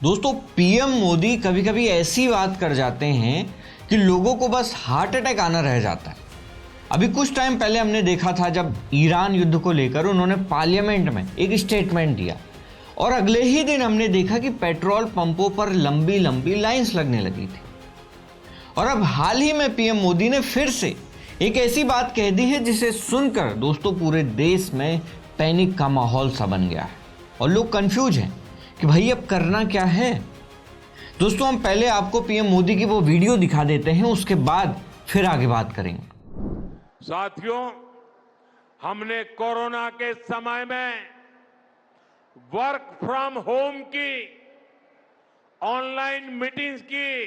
दोस्तों, पीएम मोदी कभी कभी ऐसी बात कर जाते हैं कि लोगों को बस हार्ट अटैक आना रह जाता है। अभी कुछ टाइम पहले हमने देखा था जब ईरान युद्ध को लेकर उन्होंने पार्लियामेंट में एक स्टेटमेंट दिया और अगले ही दिन हमने देखा कि पेट्रोल पंपों पर लंबी लंबी लाइंस लगने लगी थी। और अब हाल ही में पीएम मोदी ने फिर से एक ऐसी बात कह दी है जिसे सुनकर दोस्तों पूरे देश में पैनिक का माहौल सा बन गया है और लोग कंफ्यूज हैं कि भाई अब करना क्या है। दोस्तों, हम पहले आपको पीएम मोदी की वो वीडियो दिखा देते हैं, उसके बाद फिर आगे बात करेंगे। साथियों, हमने कोरोना के समय में वर्क फ्रॉम होम की, ऑनलाइन मीटिंग्स की,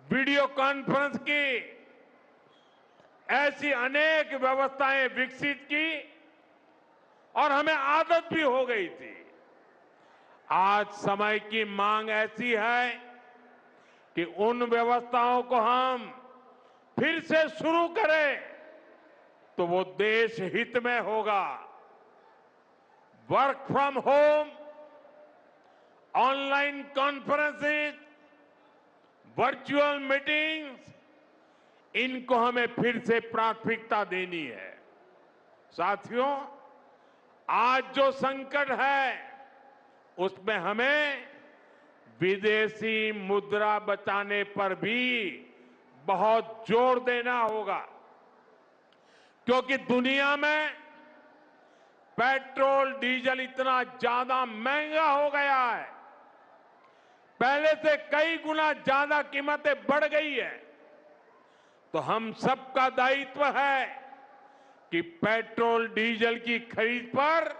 वीडियो कॉन्फ्रेंस की, ऐसी अनेक व्यवस्थाएं विकसित की और हमें आदत भी हो गई थी। आज समय की मांग ऐसी है कि उन व्यवस्थाओं को हम फिर से शुरू करें तो वो देश हित में होगा। Work from home, online conferences, virtual meetings, इनको हमें फिर से प्राथमिकता देनी है। साथियों, आज जो संकट है उसमें हमें विदेशी मुद्रा बचाने पर भी बहुत जोर देना होगा, क्योंकि दुनिया में पेट्रोल डीजल इतना ज्यादा महंगा हो गया है, पहले से कई गुना ज्यादा कीमतें बढ़ गई है। तो हम सबका दायित्व है कि पेट्रोल डीजल की खरीद पर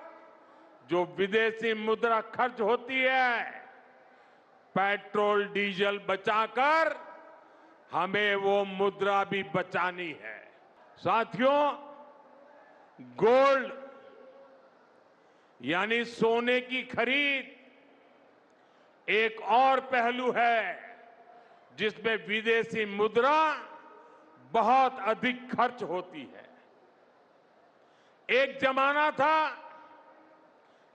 जो विदेशी मुद्रा खर्च होती है, पेट्रोल डीजल बचाकर हमें वो मुद्रा भी बचानी है। साथियों, गोल्ड यानी सोने की खरीद एक और पहलू है जिसमें विदेशी मुद्रा बहुत अधिक खर्च होती है। एक जमाना था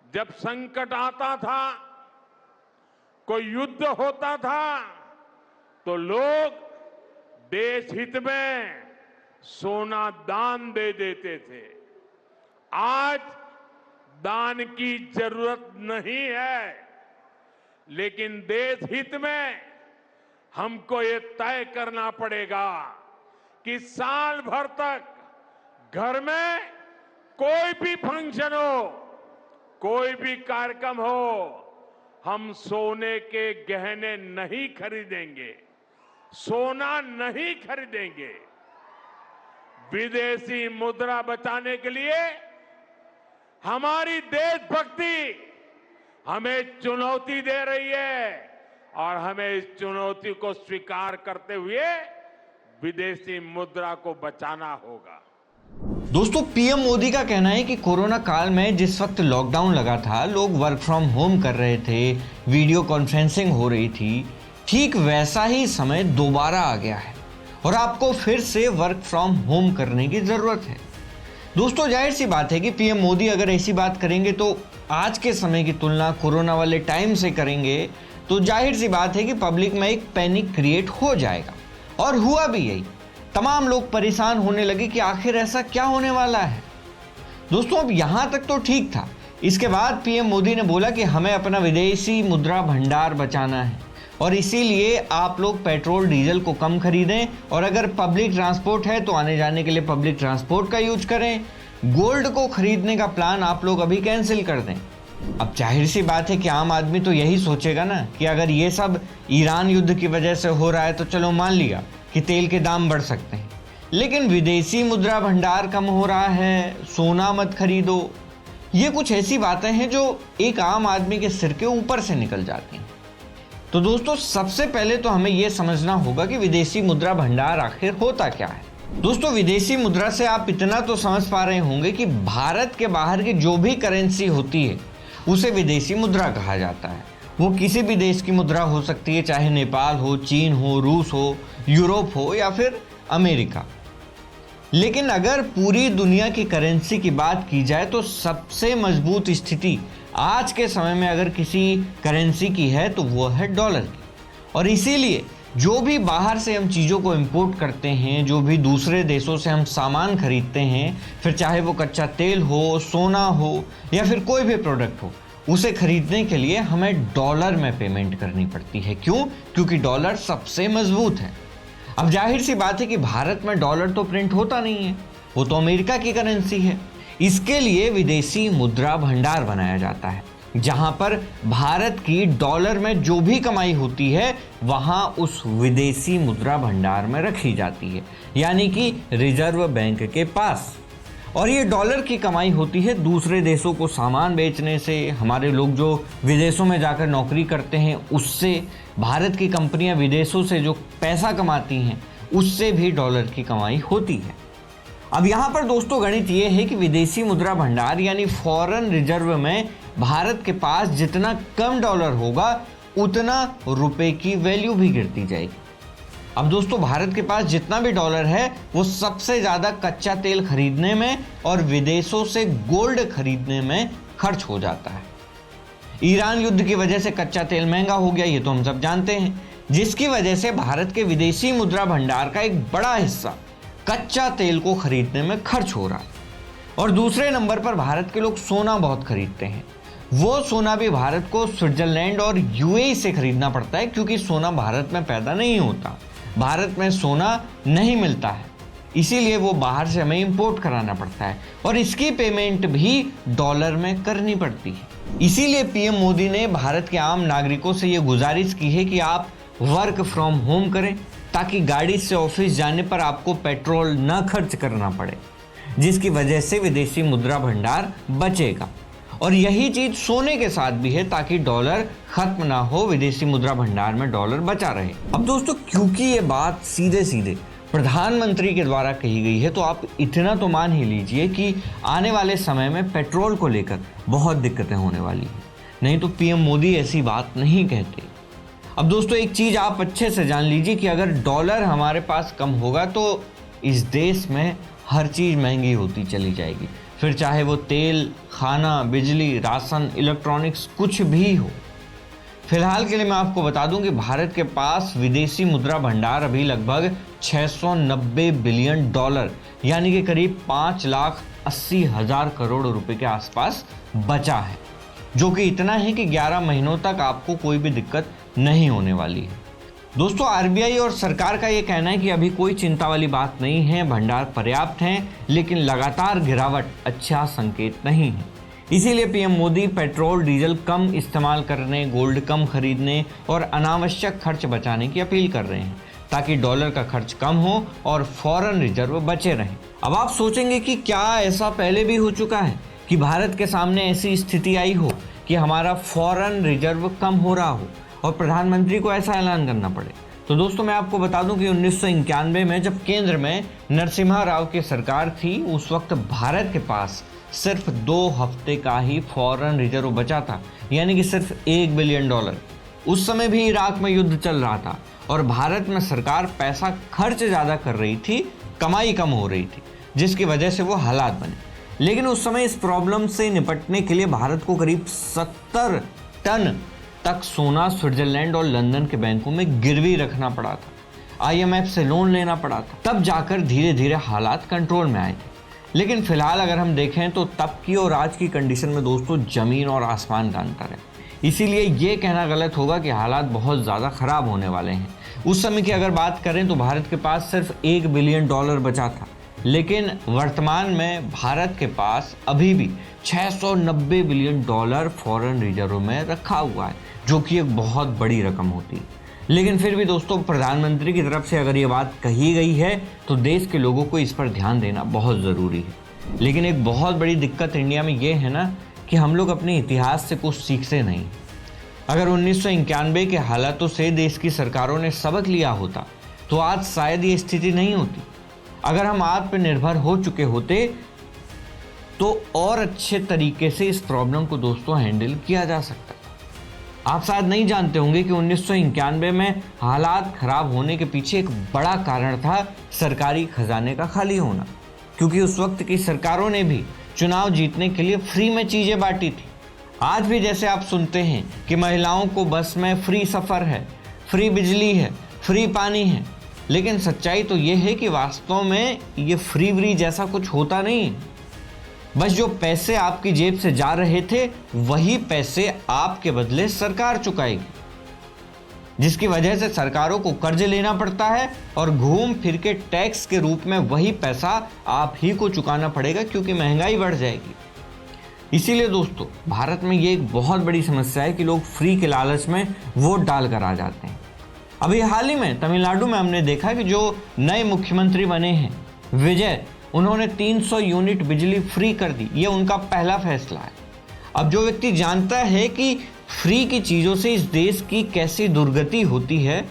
जब संकट आता था, कोई युद्ध होता था, तो लोग देश हित में सोना दान दे देते थे। आज दान की जरूरत नहीं है, लेकिन देश हित में हमको ये तय करना पड़ेगा कि साल भर तक घर में कोई भी फंक्शन हो, कोई भी कार्यक्रम हो, हम सोने के गहने नहीं खरीदेंगे, सोना नहीं खरीदेंगे। विदेशी मुद्रा बचाने के लिए हमारी देशभक्ति हमें चुनौती दे रही है और हमें इस चुनौती को स्वीकार करते हुए विदेशी मुद्रा को बचाना होगा। दोस्तों, पीएम मोदी का कहना है कि कोरोना काल में जिस वक्त लॉकडाउन लगा था, लोग वर्क फ्रॉम होम कर रहे थे, वीडियो कॉन्फ्रेंसिंग हो रही थी, ठीक वैसा ही समय दोबारा आ गया है और आपको फिर से वर्क फ्रॉम होम करने की जरूरत है। दोस्तों, जाहिर सी बात है कि पीएम मोदी अगर ऐसी बात करेंगे तो आज के समय की तुलना कोरोना वाले टाइम से करेंगे तो जाहिर सी बात है कि पब्लिक में एक पैनिक क्रिएट हो जाएगा। और हुआ भी यही। तमाम लोग परेशान होने लगे कि आखिर ऐसा क्या होने वाला है। दोस्तों, अब यहां तक तो ठीक था। इसके बाद पीएम मोदी ने बोला कि हमें अपना विदेशी मुद्रा भंडार बचाना है और इसीलिए आप लोग पेट्रोल डीजल को कम खरीदें और अगर पब्लिक ट्रांसपोर्ट है तो आने जाने के लिए पब्लिक ट्रांसपोर्ट का यूज करें। गोल्ड को खरीदने का प्लान आप लोग अभी कैंसिल कर दें। अब जाहिर सी बात है कि आम आदमी तो यही सोचेगा ना कि अगर ये सब ईरान युद्ध की वजह से हो रहा है तो चलो मान लिया कि तेल के दाम बढ़ सकते हैं, लेकिन विदेशी मुद्रा भंडार कम हो रहा है, सोना मत खरीदो, ये कुछ ऐसी बातें हैं जो एक आम आदमी के सिर के ऊपर से निकल जाती हैं। तो दोस्तों, सबसे पहले तो हमें यह समझना होगा कि विदेशी मुद्रा भंडार आखिर होता क्या है। दोस्तों, विदेशी मुद्रा से आप इतना तो समझ पा रहे होंगे कि भारत के बाहर की जो भी करेंसी होती है उसे विदेशी मुद्रा कहा जाता है। वो किसी भी देश की मुद्रा हो सकती है, चाहे नेपाल हो, चीन हो, रूस हो, यूरोप हो या फिर अमेरिका। लेकिन अगर पूरी दुनिया की करेंसी की बात की जाए तो सबसे मजबूत स्थिति आज के समय में अगर किसी करेंसी की है तो वो है डॉलर की। और इसीलिए जो भी बाहर से हम चीज़ों को इंपोर्ट करते हैं, जो भी दूसरे देशों से हम सामान खरीदते हैं, फिर चाहे वो कच्चा तेल हो, सोना हो या फिर कोई भी प्रोडक्ट हो, उसे खरीदने के लिए हमें डॉलर में पेमेंट करनी पड़ती है। क्यों? क्योंकि डॉलर सबसे मजबूत है। अब जाहिर सी बात है कि भारत में डॉलर तो प्रिंट होता नहीं है, वो तो अमेरिका की करेंसी है। इसके लिए विदेशी मुद्रा भंडार बनाया जाता है, जहां पर भारत की डॉलर में जो भी कमाई होती है वहां उस विदेशी मुद्रा भंडार में रखी जाती है, यानी कि रिजर्व बैंक के पास। और ये डॉलर की कमाई होती है दूसरे देशों को सामान बेचने से, हमारे लोग जो विदेशों में जाकर नौकरी करते हैं उससे, भारत की कंपनियां विदेशों से जो पैसा कमाती हैं उससे भी डॉलर की कमाई होती है। अब यहाँ पर दोस्तों गणित ये है कि विदेशी मुद्रा भंडार यानी फॉरेन रिजर्व में भारत के पास जितना कम डॉलर होगा उतना रुपए की वैल्यू भी गिरती जाएगी। अब दोस्तों भारत के पास जितना भी डॉलर है वो सबसे ज़्यादा कच्चा तेल खरीदने में और विदेशों से गोल्ड खरीदने में खर्च हो जाता है। ईरान युद्ध की वजह से कच्चा तेल महंगा हो गया, ये तो हम सब जानते हैं, जिसकी वजह से भारत के विदेशी मुद्रा भंडार का एक बड़ा हिस्सा कच्चा तेल को खरीदने में खर्च हो रहा है। और दूसरे नंबर पर भारत के लोग सोना बहुत खरीदते हैं। वो सोना भी भारत को स्विट्जरलैंड और यूएई से खरीदना पड़ता है, क्योंकि सोना भारत में पैदा नहीं होता, भारत में सोना नहीं मिलता है, इसीलिए वो बाहर से हमें इंपोर्ट कराना पड़ता है और इसकी पेमेंट भी डॉलर में करनी पड़ती है। इसीलिए पीएम मोदी ने भारत के आम नागरिकों से ये गुजारिश की है कि आप वर्क फ्रॉम होम करें, ताकि गाड़ी से ऑफिस जाने पर आपको पेट्रोल न खर्च करना पड़े, जिसकी वजह से विदेशी मुद्रा भंडार बचेगा। और यही चीज सोने के साथ भी है, ताकि डॉलर खत्म ना हो, विदेशी मुद्रा भंडार में डॉलर बचा रहे। अब दोस्तों क्योंकि ये बात सीधे सीधे प्रधानमंत्री के द्वारा कही गई है, तो आप इतना तो मान ही लीजिए कि आने वाले समय में पेट्रोल को लेकर बहुत दिक्कतें होने वाली हैं, नहीं तो पीएम मोदी ऐसी बात नहीं कहते। अब दोस्तों एक चीज आप अच्छे से जान लीजिए कि अगर डॉलर हमारे पास कम होगा तो इस देश में हर चीज महंगी होती चली जाएगी, फिर चाहे वो तेल, खाना, बिजली, राशन, इलेक्ट्रॉनिक्स कुछ भी हो। फिलहाल के लिए मैं आपको बता दूं कि भारत के पास विदेशी मुद्रा भंडार अभी लगभग 690 बिलियन डॉलर यानी कि करीब 5,80,000 करोड़ रुपए के आसपास बचा है, जो कि इतना है कि 11 महीनों तक आपको कोई भी दिक्कत नहीं होने वाली है। दोस्तों आरबीआई और सरकार का ये कहना है कि अभी कोई चिंता वाली बात नहीं है, भंडार पर्याप्त हैं, लेकिन लगातार गिरावट अच्छा संकेत नहीं है। इसीलिए पीएम मोदी पेट्रोल डीजल कम इस्तेमाल करने, गोल्ड कम खरीदने और अनावश्यक खर्च बचाने की अपील कर रहे हैं, ताकि डॉलर का खर्च कम हो और फॉरेन रिजर्व बचे रहें। अब आप सोचेंगे कि क्या ऐसा पहले भी हो चुका है कि भारत के सामने ऐसी स्थिति आई हो कि हमारा फॉरेन रिजर्व कम हो रहा हो और प्रधानमंत्री को ऐसा ऐलान करना पड़े। तो दोस्तों मैं आपको बता दूं कि 1991 में जब केंद्र में नरसिम्हा राव की सरकार थी, उस वक्त भारत के पास सिर्फ 2 हफ्ते का ही फॉरेन रिजर्व बचा था, यानी कि सिर्फ $1 बिलियन। उस समय भी इराक में युद्ध चल रहा था और भारत में सरकार पैसा खर्च ज़्यादा कर रही थी, कमाई कम हो रही थी, जिसकी वजह से वो हालात बने। लेकिन उस समय इस प्रॉब्लम से निपटने के लिए भारत को करीब 70 टन तक सोना स्विट्जरलैंड और लंदन के बैंकों में गिरवी रखना पड़ा था, आईएमएफ से लोन लेना पड़ा था, तब जाकर धीरे धीरे हालात कंट्रोल में आए थे। लेकिन फिलहाल अगर हम देखें तो तब की और आज की कंडीशन में दोस्तों जमीन और आसमान का अंतर है। इसीलिए ये कहना गलत होगा कि हालात बहुत ज़्यादा ख़राब होने वाले हैं। उस समय की अगर बात करें तो भारत के पास सिर्फ $1 बिलियन बचा था, लेकिन वर्तमान में भारत के पास अभी भी $690 बिलियन फॉरेन रिजर्व में रखा हुआ है, जो कि एक बहुत बड़ी रकम होती है। लेकिन फिर भी दोस्तों प्रधानमंत्री की तरफ से अगर ये बात कही गई है तो देश के लोगों को इस पर ध्यान देना बहुत ज़रूरी है। लेकिन एक बहुत बड़ी दिक्कत इंडिया में ये है ना कि हम लोग अपने इतिहास से कुछ सीखते नहीं। अगर 1991 के हालातों से देश की सरकारों ने सबक लिया होता तो आज शायद ये स्थिति नहीं होती। अगर हम आत्मनिर्भर हो चुके होते तो और अच्छे तरीके से इस प्रॉब्लम को दोस्तों हैंडल किया जा सकता। आप शायद नहीं जानते होंगे कि 1991 में हालात खराब होने के पीछे एक बड़ा कारण था सरकारी खजाने का खाली होना, क्योंकि उस वक्त की सरकारों ने भी चुनाव जीतने के लिए फ्री में चीज़ें बांटी थी। आज भी जैसे आप सुनते हैं कि महिलाओं को बस में फ्री सफ़र है, फ्री बिजली है, फ्री पानी है, लेकिन सच्चाई तो ये है कि वास्तव में ये फ्री व्री जैसा कुछ होता नहीं है। बस जो पैसे आपकी जेब से जा रहे थे वही पैसे आपके बदले सरकार चुकाएगी, जिसकी वजह से सरकारों को कर्ज लेना पड़ता है और घूम फिर के टैक्स के रूप में वही पैसा आप ही को चुकाना पड़ेगा, क्योंकि महंगाई बढ़ जाएगी। इसीलिए दोस्तों, भारत में ये एक बहुत बड़ी समस्या है कि लोग फ्री के लालच में वोट डालकर आ जाते हैं। अभी हाल ही में तमिलनाडु में हमने देखा कि जो नए मुख्यमंत्री बने हैं विजय, उन्होंने 300 यूनिट बिजली फ्री कर दी। ये उनका पहला फैसला है। अब जो व्यक्ति जानता है कि फ्री की चीज़ों से इस देश की कैसी दुर्गति होती है,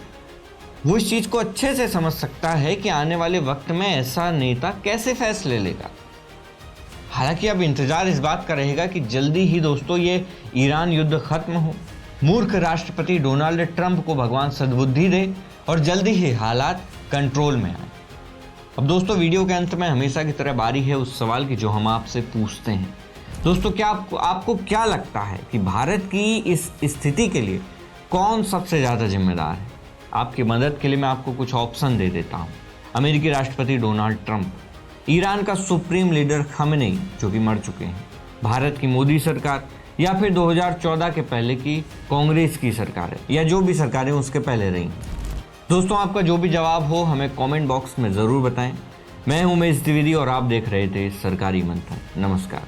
वो इस चीज़ को अच्छे से समझ सकता है कि आने वाले वक्त में ऐसा नेता कैसे फैसले लेगा। हालांकि अब इंतजार इस बात का रहेगा कि जल्दी ही दोस्तों ये ईरान युद्ध खत्म हो, मूर्ख राष्ट्रपति डोनाल्ड ट्रंप को भगवान सद्बुद्धि दे और जल्दी ही हालात कंट्रोल में आए। अब दोस्तों, वीडियो के अंत में हमेशा की तरह बारी है उस सवाल की जो हम आपसे पूछते हैं। दोस्तों, क्या आपको क्या लगता है कि भारत की इस स्थिति के लिए कौन सबसे ज़्यादा जिम्मेदार है? आपकी मदद के लिए मैं आपको कुछ ऑप्शन दे देता हूँ। अमेरिकी राष्ट्रपति डोनाल्ड ट्रंप, ईरान का सुप्रीम लीडर खमेनेई जो कि मर चुके हैं, भारत की मोदी सरकार, या फिर 2014 के पहले की कांग्रेस की सरकार है, या जो भी सरकारें उसके पहले रही। दोस्तों, आपका जो भी जवाब हो हमें कमेंट बॉक्स में ज़रूर बताएं। मैं हूं उमेश द्विवेदी और आप देख रहे थे सरकारी मंथन। नमस्कार।